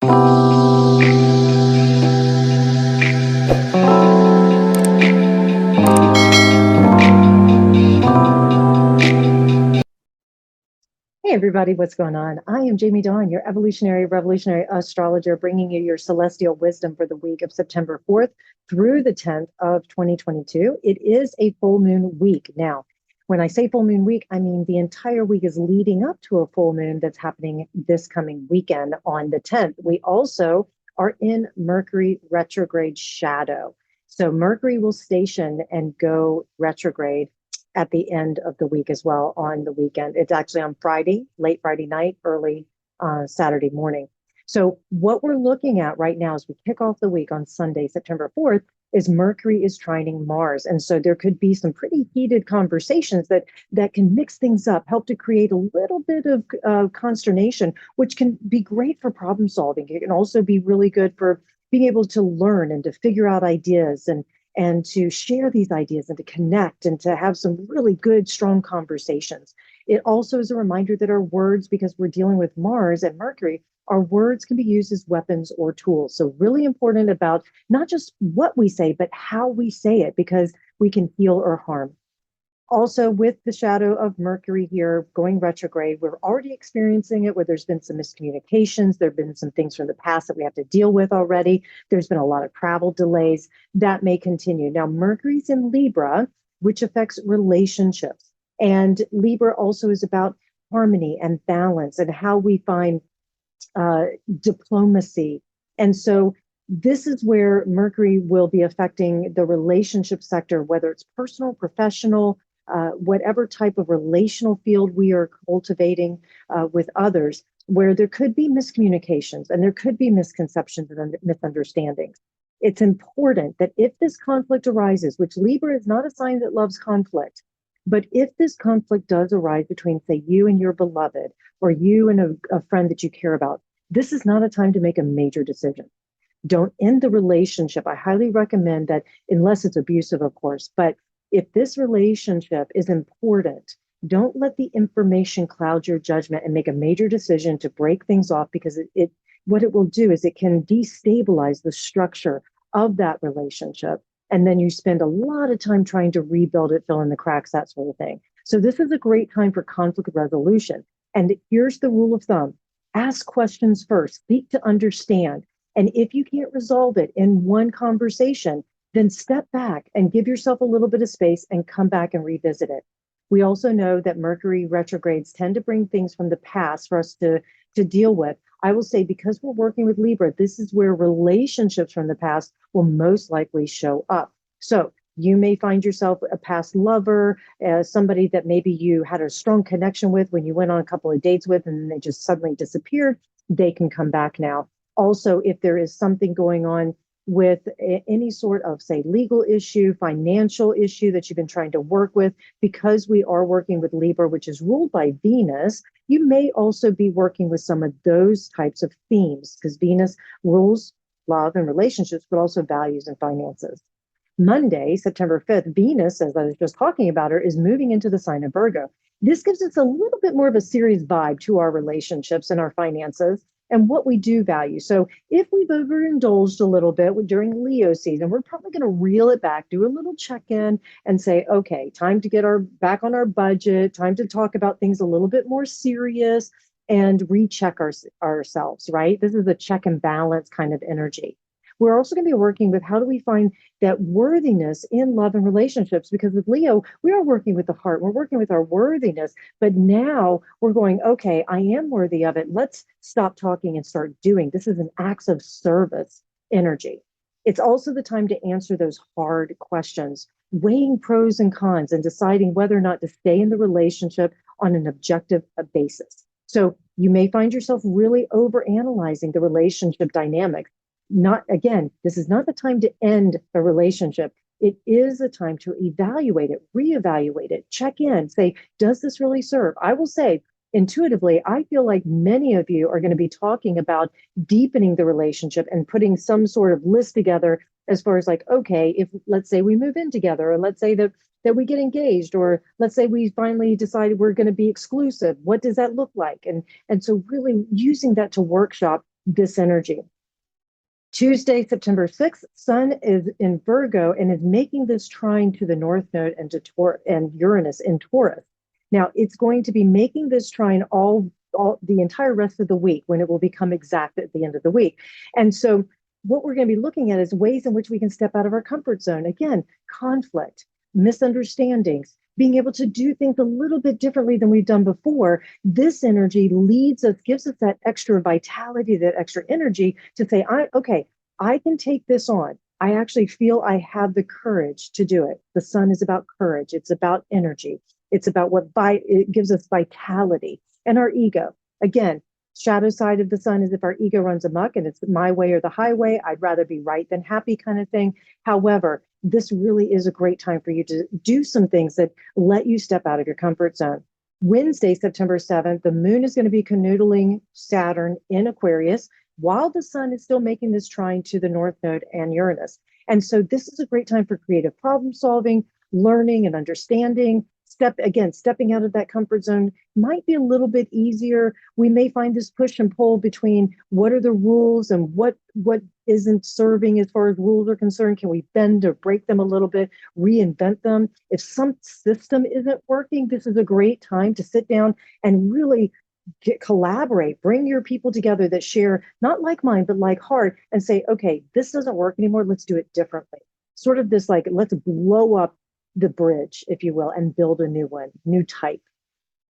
Hey everybody, what's going on? I am Jamie Dawn, your evolutionary revolutionary astrologer, bringing you your celestial wisdom for the week of September 4th through the 10th of 2022. It is a full moon week. Now, when I say full moon week, I mean the entire week is leading up to a full moon that's happening this coming weekend on the 10th. We also are in Mercury retrograde shadow. So Mercury will station and go retrograde at the end of the week as well on the weekend. It's actually on Friday, late Friday night, early Saturday morning. So what we're looking at right now as we kick off the week on Sunday, September 4th, is Mercury is trining Mars. And so there could be some pretty heated conversations that can mix things up, help to create a little bit of consternation, which can be great for problem solving. It can also be really good for being able to learn and to figure out ideas and to share these ideas and to connect and to have some really good, strong conversations. It also is a reminder that our words, because we're dealing with Mars and Mercury, our words can be used as weapons or tools. So really important about not just what we say, but how we say it, because we can heal or harm. Also, with the shadow of Mercury here going retrograde, we're already experiencing it where there's been some miscommunications. There have been some things from the past that we have to deal with already. There's been a lot of travel delays that may continue. Now, Mercury's in Libra, which affects relationships. And Libra also is about harmony and balance and how we find diplomacy. And so this is where Mercury will be affecting the relationship sector, whether it's personal, professional, whatever type of relational field we are cultivating with others, where there could be miscommunications and there could be misconceptions and misunderstandings. It's important that if this conflict arises, which Libra is not a sign that loves conflict, but if this conflict does arise between, say, you and your beloved, or you and a friend that you care about, this is not a time to make a major decision. Don't end the relationship. I highly recommend that, unless it's abusive, of course, but if this relationship is important, don't let the information cloud your judgment and make a major decision to break things off, because what it will do is it can destabilize the structure of that relationship. And then you spend a lot of time trying to rebuild it, fill in the cracks, that sort of thing. So this is a great time for conflict resolution. And here's the rule of thumb. Ask questions first, seek to understand. And if you can't resolve it in one conversation, then step back and give yourself a little bit of space and come back and revisit it. We also know that Mercury retrogrades tend to bring things from the past for us to deal with. I will say, because we're working with Libra, this is where relationships from the past will most likely show up. So you may find yourself a past lover, somebody that maybe you had a strong connection with when you went on a couple of dates with, and they just suddenly disappeared. They can come back now. Also, if there is something going on with any sort of, say, legal issue, financial issue that you've been trying to work with, because we are working with Libra, which is ruled by Venus, you may also be working with some of those types of themes, because Venus rules love and relationships, but also values and finances. Monday, September 5th, Venus, as I was just talking about her, is moving into the sign of Virgo. This gives us a little bit more of a serious vibe to our relationships and our finances and what we do value. So if we've overindulged a little bit during Leo season, we're probably going to reel it back, do a little check-in and say, okay, time to get back on our budget, time to talk about things a little bit more serious and recheck ourselves, right? This is a check and balance kind of energy. We're also going to be working with how do we find that worthiness in love and relationships, because with Leo, we are working with the heart. We're working with our worthiness, but now we're going, okay, I am worthy of it. Let's stop talking and start doing. This is an acts of service energy. It's also the time to answer those hard questions, weighing pros and cons and deciding whether or not to stay in the relationship on an objective basis. So you may find yourself really overanalyzing the relationship dynamics. This is not the time to end a relationship. It is a time to evaluate it, reevaluate it, check in, say, does this really serve? I will say, intuitively, I feel like many of you are going to be talking about deepening the relationship and putting some sort of list together as far as like, okay, if let's say we move in together, or let's say that we get engaged, or let's say we finally decided we're going to be exclusive, what does that look like? And so really using that to workshop this energy. Tuesday, September 6th, Sun is in Virgo and is making this trine to the North Node and to and Uranus in Taurus. Now, it's going to be making this trine all the entire rest of the week, when it will become exact at the end of the week. And so what we're going to be looking at is ways in which we can step out of our comfort zone. Again, conflict, misunderstandings, being able to do things a little bit differently than we've done before. This energy leads us, gives us that extra vitality, that extra energy to say, okay, I can take this on. I actually feel I have the courage to do it. The sun is about courage. It's about energy. It's about it gives us vitality. And our ego, again, shadow side of the sun is if our ego runs amok and it's my way or the highway. I'd rather be right than happy kind of thing. However, this really is a great time for you to do some things that let you step out of your comfort zone. Wednesday, September 7th, the moon is going to be canoodling Saturn in Aquarius while the sun is still making this trine to the North Node and Uranus. And so this is a great time for creative problem solving, learning and understanding. Stepping out of that comfort zone might be a little bit easier. We may find this push and pull between what are the rules and what isn't serving as far as rules are concerned. Can we bend or break them a little bit, reinvent them? If some system isn't working, this is a great time to sit down and really collaborate, bring your people together that share not like mind, but like heart, and say, okay, this doesn't work anymore. Let's do it differently. Sort of this like, let's blow up the bridge, if you will, and build a new one, new type.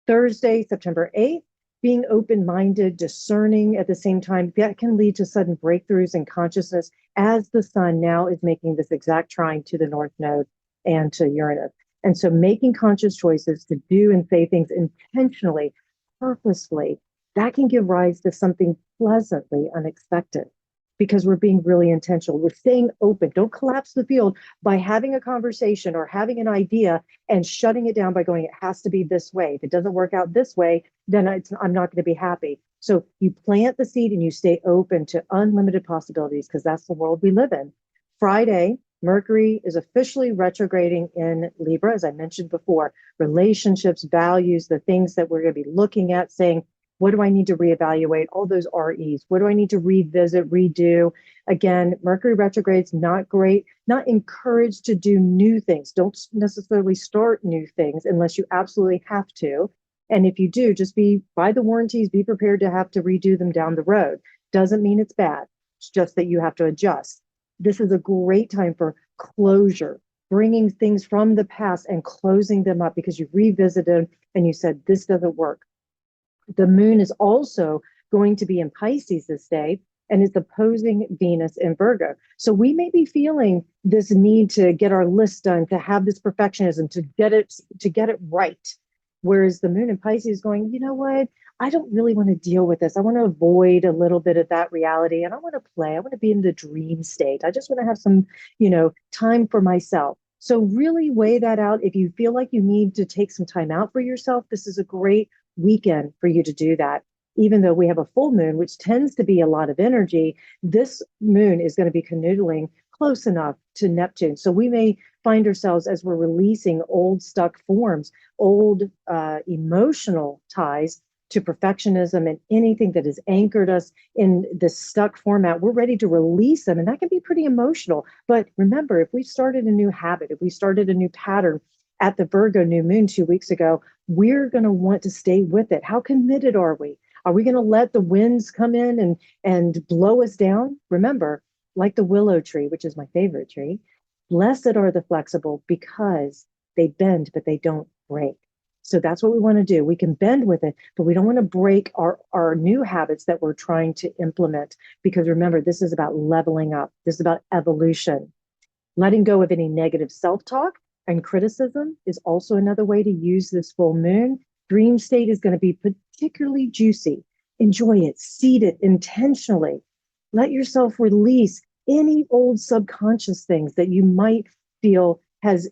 Thursday, September 8th, being open-minded, discerning at the same time, that can lead to sudden breakthroughs in consciousness as the sun now is making this exact trine to the North Node and to Uranus. And so making conscious choices to do and say things intentionally, purposefully, that can give rise to something pleasantly unexpected, because we're being really intentional. We're staying open. Don't collapse the field by having a conversation or having an idea and shutting it down by going, it has to be this way. If it doesn't work out this way, then I'm not going to be happy. So you plant the seed and you stay open to unlimited possibilities, because that's the world we live in. Friday, Mercury is officially retrograding in Libra, as I mentioned before. Relationships, values, the things that we're going to be looking at, saying, what do I need to reevaluate? All those REs. What do I need to revisit, redo? Again, Mercury retrograde's not great, not encouraged to do new things. Don't necessarily start new things unless you absolutely have to. And if you do, just buy the warranties, be prepared to have to redo them down the road. Doesn't mean it's bad. It's just that you have to adjust. This is a great time for closure, bringing things from the past and closing them up because you revisited and you said, this doesn't work. The moon is also going to be in Pisces this day and is opposing Venus in Virgo. So we may be feeling this need to get our list done, to have this perfectionism, to get it right. Whereas the moon in Pisces is going, you know what? I don't really want to deal with this. I want to avoid a little bit of that reality, and I want to play. I want to be in the dream state. I just want to have some, time for myself. So really weigh that out. If you feel like you need to take some time out for yourself, this is a great weekend for you to do that. Even though we have a full moon, which tends to be a lot of energy, this moon is going to be canoodling close enough to Neptune. So we may find ourselves, as we're releasing old stuck forms, old emotional ties to perfectionism and anything that has anchored us in this stuck format, we're ready to release them. And that can be pretty emotional. But remember, if we started a new habit, if we started a new pattern at the Virgo new moon 2 weeks ago, we're going to want to stay with it. How committed are we? Are we going to let the winds come in and blow us down? Remember, like the willow tree, which is my favorite tree, blessed are the flexible because they bend, but they don't break. So that's what we want to do. We can bend with it, but we don't want to break our new habits that we're trying to implement. Because remember, this is about leveling up. This is about evolution. Letting go of any negative self-talk and criticism is also another way to use this full moon. Dream state is going to be particularly juicy. Enjoy it, seed it intentionally. Let yourself release any old subconscious things that you might feel has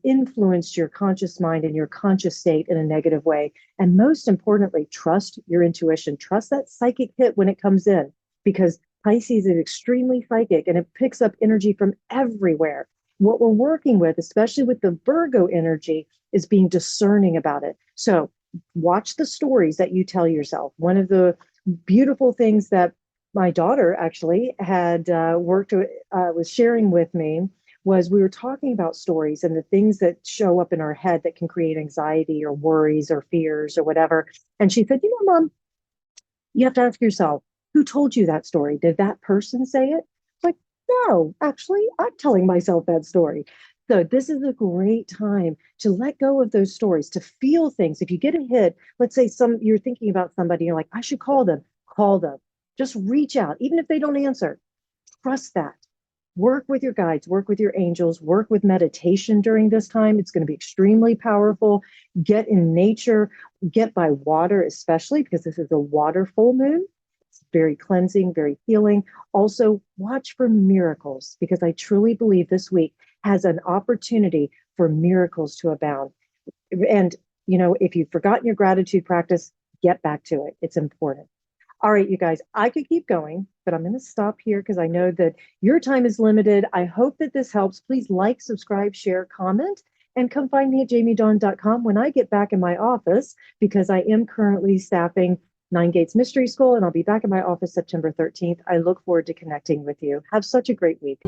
influenced your conscious mind and your conscious state in a negative way. And most importantly, trust your intuition. Trust that psychic hit when it comes in, because Pisces is extremely psychic and it picks up energy from everywhere. What we're working with, especially with the Virgo energy, is being discerning about it. So watch the stories that you tell yourself. One of the beautiful things that my daughter actually had was sharing with me was we were talking about stories and the things that show up in our head that can create anxiety or worries or fears or whatever. And she said, Mom, you have to ask yourself, who told you that story? Did that person say it? Like, no, actually, I'm telling myself that story. So this is a great time to let go of those stories, to feel things. If you get a hit, let's say you're thinking about somebody, you're like, I should call them. Just reach out, even if they don't answer. Trust that. Work with your guides, work with your angels, work with meditation during this time. It's going to be extremely powerful. Get in nature, get by water, especially because this is a water full moon. It's very cleansing, very healing. Also, watch for miracles because I truly believe this week has an opportunity for miracles to abound. And, if you've forgotten your gratitude practice, get back to it. It's important. All right, you guys, I could keep going, but I'm going to stop here because I know that your time is limited. I hope that this helps. Please like, subscribe, share, comment, and come find me at jamiedawn.com when I get back in my office because I am currently staffing Nine Gates Mystery School and I'll be back in my office September 13th. I look forward to connecting with you. Have such a great week.